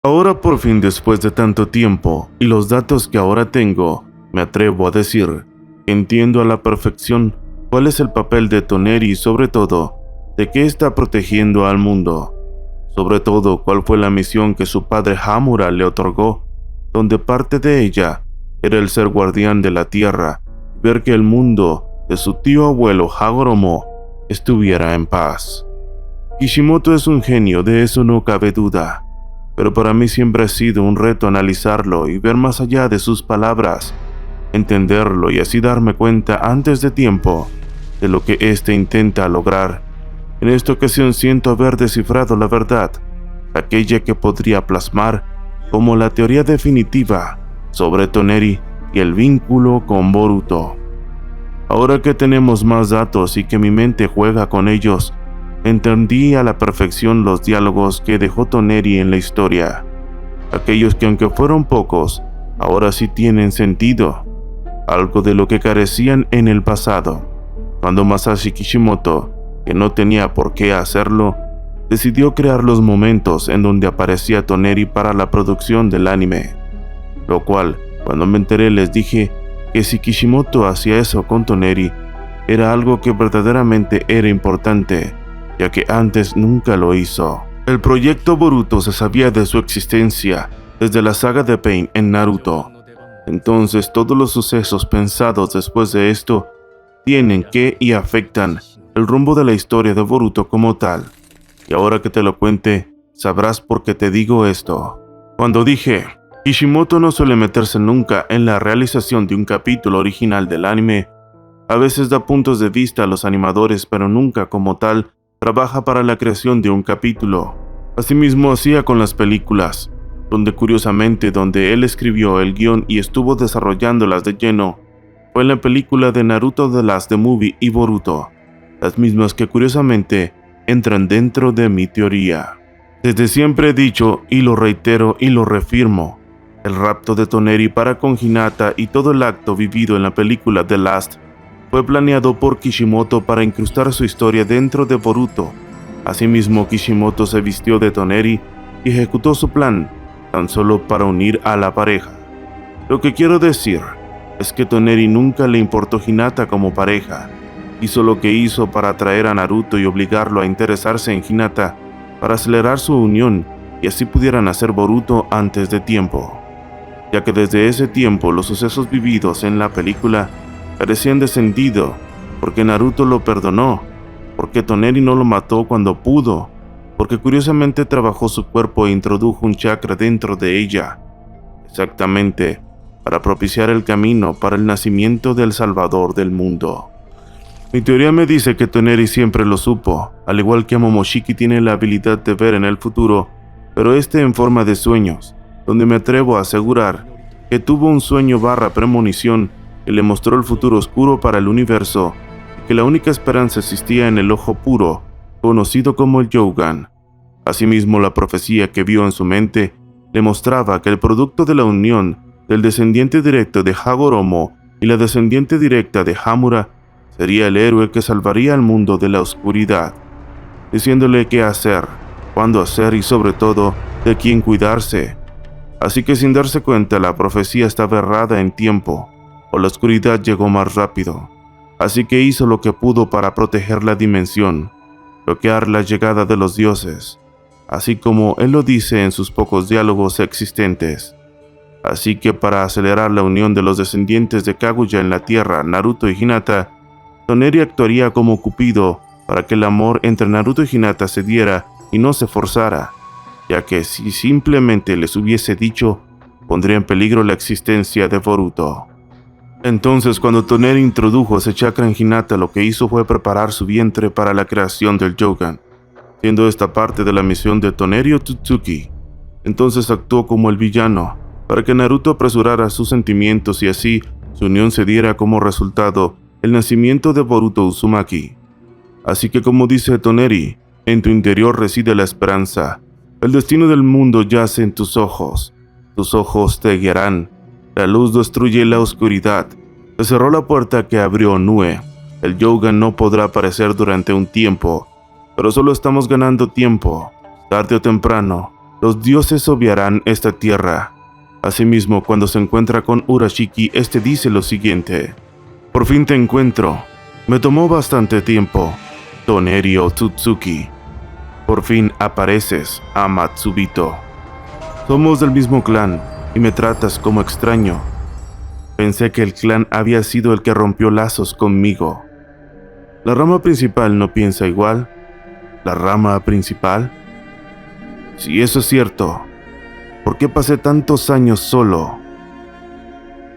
Ahora por fin, después de tanto tiempo y los datos que ahora tengo, me atrevo a decir que entiendo a la perfección cuál es el papel de Toneri y sobre todo, de qué está protegiendo al mundo. Sobre todo, cuál fue la misión que su padre Hamura le otorgó, donde parte de ella era el ser guardián de la tierra y ver que el mundo de su tío abuelo Hagoromo estuviera en paz. Kishimoto es un genio, de eso no cabe duda, pero para mí siempre ha sido un reto analizarlo y ver más allá de sus palabras, entenderlo y así darme cuenta antes de tiempo de lo que éste intenta lograr. En esta ocasión siento haber descifrado la verdad, aquella que podría plasmar como la teoría definitiva sobre Toneri y el vínculo con Boruto. Ahora que tenemos más datos y que mi mente juega con ellos, entendí a la perfección los diálogos que dejó Toneri en la historia, aquellos que aunque fueron pocos, ahora sí tienen sentido, algo de lo que carecían en el pasado, cuando Masashi Kishimoto, que no tenía por qué hacerlo, decidió crear los momentos en donde aparecía Toneri para la producción del anime, lo cual, cuando me enteré les dije que si Kishimoto hacía eso con Toneri, era algo que verdaderamente era importante, ya que antes nunca lo hizo. El proyecto Boruto se sabía de su existencia desde la saga de Pain en Naruto, entonces todos los sucesos pensados después de esto tienen que y afectan el rumbo de la historia de Boruto como tal. Y ahora que te lo cuente, sabrás por qué te digo esto. Cuando dije, Kishimoto no suele meterse nunca en la realización de un capítulo original del anime, a veces da puntos de vista a los animadores, pero nunca como tal trabaja para la creación de un capítulo. Asimismo hacía con las películas, donde curiosamente donde él escribió el guión y estuvo desarrollándolas de lleno, fue en la película de Naruto The Last Movie y Boruto, las mismas que curiosamente entran dentro de mi teoría. Desde siempre he dicho, y lo reitero y lo reafirmo, el rapto de Toneri para con Hinata y todo el acto vivido en la película The Last fue planeado por Kishimoto para incrustar su historia dentro de Boruto. Asimismo, Kishimoto se vistió de Toneri y ejecutó su plan, tan solo para unir a la pareja. Lo que quiero decir es que Toneri nunca le importó Hinata como pareja, hizo lo que hizo para atraer a Naruto y obligarlo a interesarse en Hinata para acelerar su unión y así pudieran hacer Boruto antes de tiempo, ya que desde ese tiempo los sucesos vividos en la película carecían de sentido, porque Naruto lo perdonó, porque Toneri no lo mató cuando pudo, porque curiosamente trabajó su cuerpo e introdujo un chakra dentro de ella, exactamente para propiciar el camino para el nacimiento del Salvador del mundo. Mi teoría me dice que Toneri siempre lo supo, al igual que Momoshiki tiene la habilidad de ver en el futuro, pero en forma de sueños, donde me atrevo a asegurar que tuvo un sueño / premonición que le mostró el futuro oscuro para el universo, y que la única esperanza existía en el ojo puro, conocido como el Yogan. Asimismo, la profecía que vio en su mente le mostraba que el producto de la unión del descendiente directo de Hagoromo y la descendiente directa de Hamura sería el héroe que salvaría al mundo de la oscuridad, diciéndole qué hacer, cuándo hacer y sobre todo de quién cuidarse. Así que sin darse cuenta la profecía estaba errada en tiempo, o la oscuridad llegó más rápido. Así que hizo lo que pudo para proteger la dimensión, bloquear la llegada de los dioses, así como él lo dice en sus pocos diálogos existentes. Así que para acelerar la unión de los descendientes de Kaguya en la tierra, Naruto y Hinata, Toneri actuaría como Cupido para que el amor entre Naruto y Hinata se diera y no se forzara, ya que si simplemente les hubiese dicho, pondría en peligro la existencia de Boruto. Entonces, cuando Toneri introdujo ese chakra en Hinata, lo que hizo fue preparar su vientre para la creación del Yogan, siendo esta parte de la misión de Toneri Otsutsuki. Entonces actuó como el villano, para que Naruto apresurara sus sentimientos y así su unión se diera como resultado el nacimiento de Boruto Uzumaki. Así que como dice Toneri, en tu interior reside la esperanza, el destino del mundo yace en tus ojos te guiarán, la luz destruye la oscuridad, se cerró la puerta que abrió Nue, el Yogan no podrá aparecer durante un tiempo, pero solo estamos ganando tiempo, tarde o temprano, Los dioses obviarán esta tierra. Asimismo, cuando se encuentra con Urashiki, este dice lo siguiente: por fin te encuentro. Me tomó bastante tiempo. Toneri Otsutsuki. Por fin apareces, Amatsubito. Somos del mismo clan y me tratas como extraño. Pensé que el clan había sido el que rompió lazos conmigo. ¿La rama principal no piensa igual? ¿La rama principal? Si eso es cierto, ¿por qué pasé tantos años solo?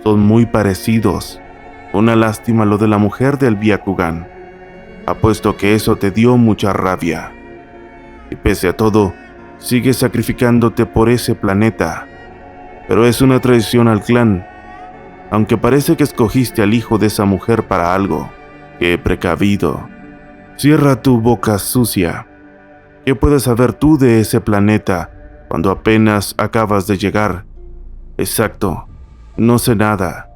Son muy parecidos. Una lástima lo de la mujer del Byakugan. Apuesto que eso te dio mucha rabia. Y pese a todo, sigues sacrificándote por ese planeta. Pero es una traición al clan. Aunque parece que escogiste al hijo de esa mujer para algo. ¡Qué precavido! Cierra tu boca sucia. ¿Qué puedes saber tú de ese planeta cuando apenas acabas de llegar? Exacto, no sé nada.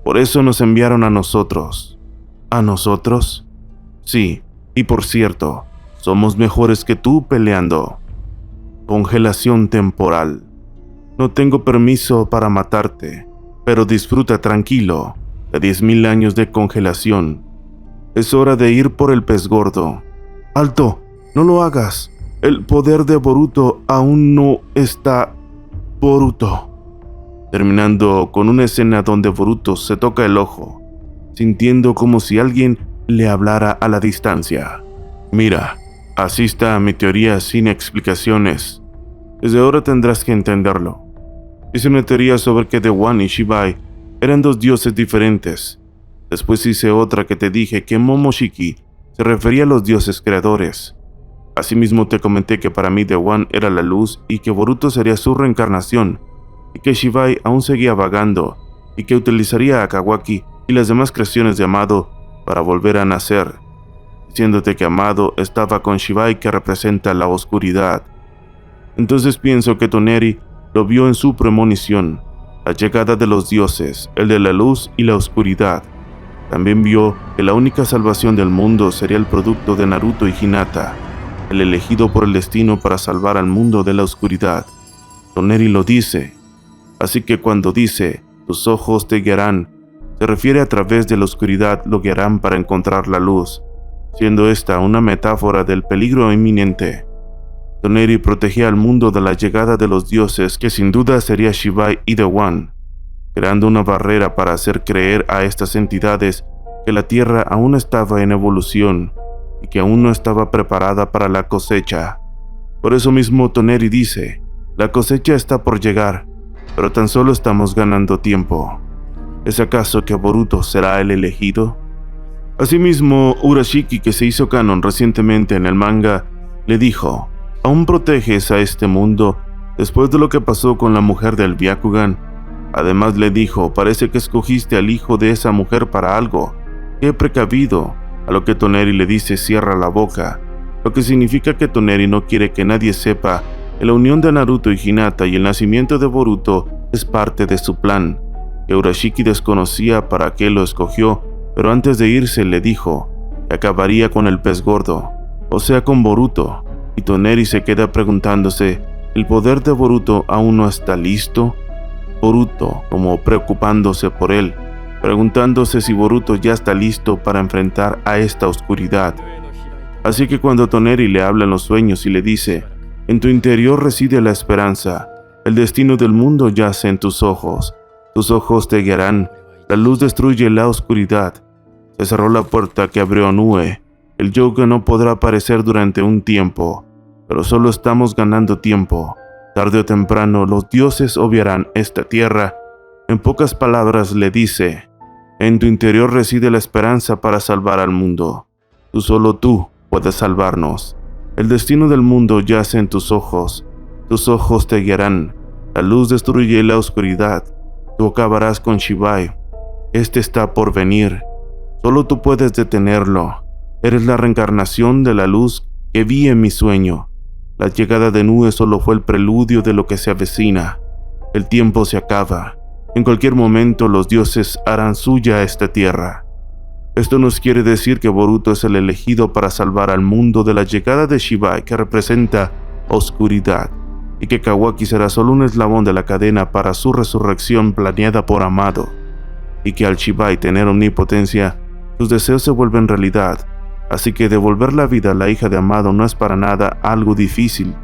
Por eso nos enviaron a nosotros. ¿A nosotros? Sí, y por cierto, somos mejores que tú peleando. Congelación temporal. No tengo permiso para matarte, pero disfruta tranquilo de 10.000 años de congelación. Es hora de ir por el pez gordo. ¡Alto! ¡No lo hagas! El poder de Boruto aún no está... Boruto. Terminando con una escena donde Boruto se toca el ojo, sintiendo como si alguien le hablara a la distancia. Mira, asista a mi teoría sin explicaciones. Desde ahora tendrás que entenderlo. Hice una teoría sobre que The One y Shibai eran dos dioses diferentes. Después hice otra que te dije que Momoshiki se refería a los dioses creadores. Asimismo te comenté que para mí The One era la luz y que Boruto sería su reencarnación, y que Shibai aún seguía vagando, y que utilizaría a Kawaki y las demás creaciones de Amado para volver a nacer, diciéndote que Amado estaba con Shibai, que representa la oscuridad. Entonces pienso que Toneri lo vio en su premonición, la llegada de los dioses, el de la luz y la oscuridad. También vio que la única salvación del mundo sería el producto de Naruto y Hinata, el elegido por el destino para salvar al mundo de la oscuridad. Toneri lo dice. Así que cuando dice, tus ojos te guiarán, se refiere a través de la oscuridad lo guiarán para encontrar la luz, siendo esta una metáfora del peligro inminente. Toneri protegía al mundo de la llegada de los dioses, que sin duda sería Shibai y The One, creando una barrera para hacer creer a estas entidades que la Tierra aún estaba en evolución y que aún no estaba preparada para la cosecha. Por eso mismo Toneri dice, la cosecha está por llegar, pero tan solo estamos ganando tiempo. ¿Es acaso que Boruto será el elegido? Asimismo, Urashiki, que se hizo canon recientemente en el manga, le dijo, ¿aún proteges a este mundo después de lo que pasó con la mujer del Byakugan? Además le dijo, parece que escogiste al hijo de esa mujer para algo. ¡Qué precavido! A lo que Toneri le dice, cierra la boca, lo que significa que Toneri no quiere que nadie sepa que la unión de Naruto y Hinata y el nacimiento de Boruto es parte de su plan, que Urashiki desconocía para qué lo escogió, pero antes de irse le dijo que acabaría con el pez gordo, o sea con Boruto, y Toneri se queda preguntándose, ¿el poder de Boruto aún no está listo? Boruto como preocupándose por él, preguntándose si Boruto ya está listo para enfrentar a esta oscuridad. Así que cuando Toneri le habla en los sueños y le dice, en tu interior reside la esperanza, el destino del mundo yace en tus ojos te guiarán, la luz destruye la oscuridad. Se cerró la puerta que abrió Nue, el Yoga no podrá aparecer durante un tiempo, pero solo estamos ganando tiempo. Tarde o temprano los dioses obviarán esta tierra. En pocas palabras le dice, en tu interior reside la esperanza para salvar al mundo. Solo tú puedes salvarnos. El destino del mundo yace en tus ojos te guiarán. La luz destruye la oscuridad. Tú acabarás con Shibai. Este está por venir. Solo tú puedes detenerlo. Eres la reencarnación de la luz que vi en mi sueño. La llegada de Nue solo fue el preludio de lo que se avecina. El tiempo se acaba. En cualquier momento los dioses harán suya esta tierra. Esto nos quiere decir que Boruto es el elegido para salvar al mundo de la llegada de Shibai, que representa oscuridad. y que Kawaki será solo un eslabón de la cadena para su resurrección planeada por Amado, y que al Shibai tener omnipotencia, sus deseos se vuelven realidad, así que devolver la vida a la hija de Amado no es para nada algo difícil.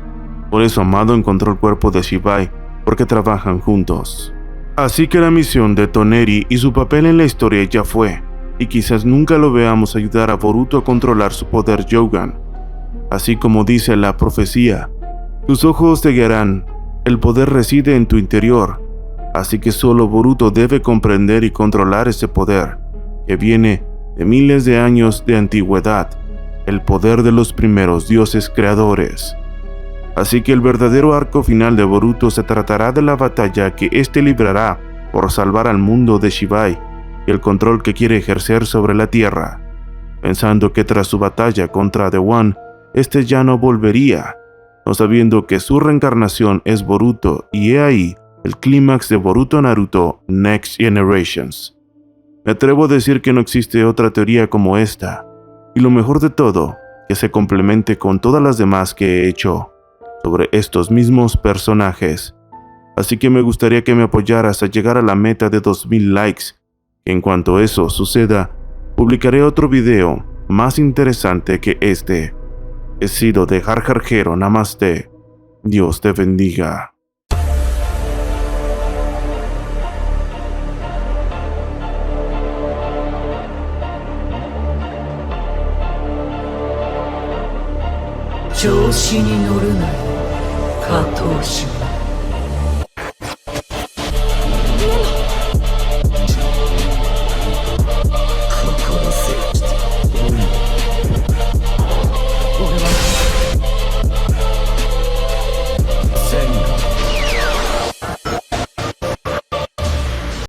Por eso Amado encontró el cuerpo de Shibai, porque trabajan juntos. Así que la misión de Toneri y su papel en la historia ya fue, y quizás nunca lo veamos ayudar a Boruto a controlar su poder Jogan. Así como dice la profecía, tus ojos te guiarán, el poder reside en tu interior, así que solo Boruto debe comprender y controlar ese poder, que viene de miles de años de antigüedad, el poder de los primeros dioses creadores. Así que el verdadero arco final de Boruto se tratará de la batalla que éste librará por salvar al mundo de Shibai y el control que quiere ejercer sobre la tierra, pensando que tras su batalla contra The One, este ya no volvería, no sabiendo que su reencarnación es Boruto, y he ahí el clímax de Boruto Naruto Next Generations. Me atrevo a decir que no existe otra teoría como esta, y lo mejor de todo, que se complemente con todas las demás que he hecho sobre estos mismos personajes. Así que me gustaría que me apoyaras a llegar a la meta de 2000 likes, que en cuanto eso suceda, publicaré otro video más interesante que este. He sido de Jar Jar Hero, Namaste. Dios te bendiga. Choushi ni noru na, Katoushi.